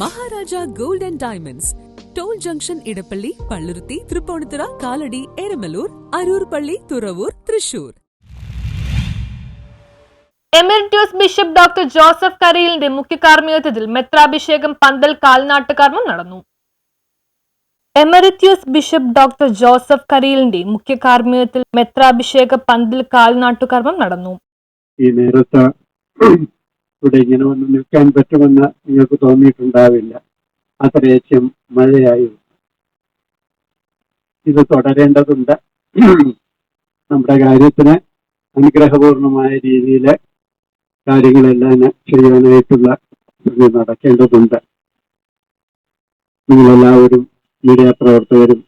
Maharaja gold and diamonds, toll junction, Edappally, Palluruthy, Tripunithura, Kalady, Eramalloor, Aroor പള്ളി, Thuravoor, Thrissur. Emeritus bishop doctor Joseph കരിയിലിന്റെ മുഖ്യ കാർമ്മികത്വത്തിൽ മെത്രാഭിഷേകം പന്തൽ കാൽനാട്ടുകർമ്മം നടന്നു. എമരിറ്റസ് ബിഷപ്പ് ഡോക്ടർ ജോസഫ് കരിയിലിന്റെ മുഖ്യ കാർമ്മികത്വത്തിൽ മെത്രാഭിഷേക പന്തൽ കാൽനാട്ടുകർമ്മം നടന്നു. ഈ നേരത്ത് ഇവിടെ ഇങ്ങനെ വന്ന് നിൽക്കാൻ പറ്റുമെന്ന് നിങ്ങൾക്ക് തോന്നിയിട്ടുണ്ടാവില്ല. അത്രയേക്കും മഴയായി. ഇത് തുടരേണ്ടതുണ്ട്. നമ്മുടെ കാര്യത്തിന് അനുഗ്രഹപൂർണമായ രീതിയിൽ കാര്യങ്ങളെല്ലാം ചെയ്യാനായിട്ടുള്ള നടക്കേണ്ടതുണ്ട്. നിങ്ങളെല്ലാവരും മീഡിയ പ്രവർത്തകരും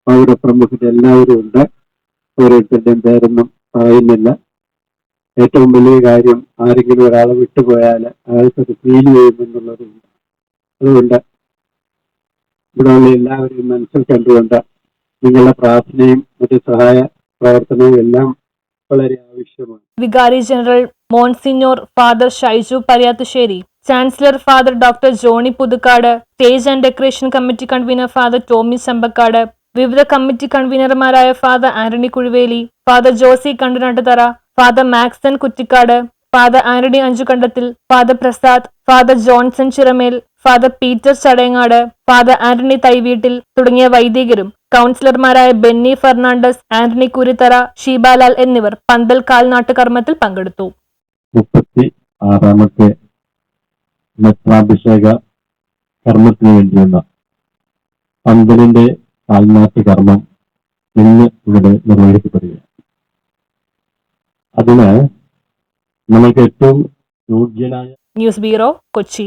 പൗരപ്രമുഖരെല്ലാവരും ഉണ്ട്. ഓരോരുത്തരുടെയും പേരൊന്നും പറയുന്നില്ല. ഏറ്റവും വലിയ കാര്യം, ആരെങ്കിലും ഒരാളെ വിട്ടുപോയാൽ അയാൾക്കത് ഫീൽ ചെയ്യുമെന്നുള്ളതുണ്ട്. അതുകൊണ്ട് ഇവിടെയുള്ള എല്ലാവരെയും മനസ്സിൽ കണ്ടുകൊണ്ട് നിങ്ങളുടെ പ്രാർത്ഥനയും മറ്റ് സഹായ പ്രവർത്തനവും എല്ലാം വളരെ ആവശ്യമാണ്. വികാരി general monsignor father Shaiju Pariyathussery, chancellor father doctor Johnny Puthukkad, stage and decoration committee convener father Tommy Chambakkad, വിവിധ കമ്മിറ്റി കൺവീനർമാരായ father Antony Kuzhuveli, father Josy Kandunattuthara, father Maxon Kuttikkad, father Antony Anchukandathil, father Prasad, father Johnson Chiramel, father Peter Chadayangad, father Antony Thaiveettil തുടങ്ങിയ വൈദികരും കൗൺസിലർമാരായ Benny Fernandez, Antony Kuritthara, Sheebalal എന്നിവർ പന്തൽ കാൽനാട്ട് കർമ്മത്തിൽ പങ്കെടുത്തു. 36ാമത്തെ മെത്രാഭിഷേക കർമ്മത്തിന് വേണ്ടിയുള്ള പന്തലിന്റെ കാൽനാട്ട് കർമ്മം ഇന്ന് ഇവിടെ നിർവഹിക്കപ്പെടുകയാണ്. അതിന് നമുക്ക് ഏറ്റവും യോഗ്യനായ ന്യൂസ് ബ്യൂറോ, കൊച്ചി.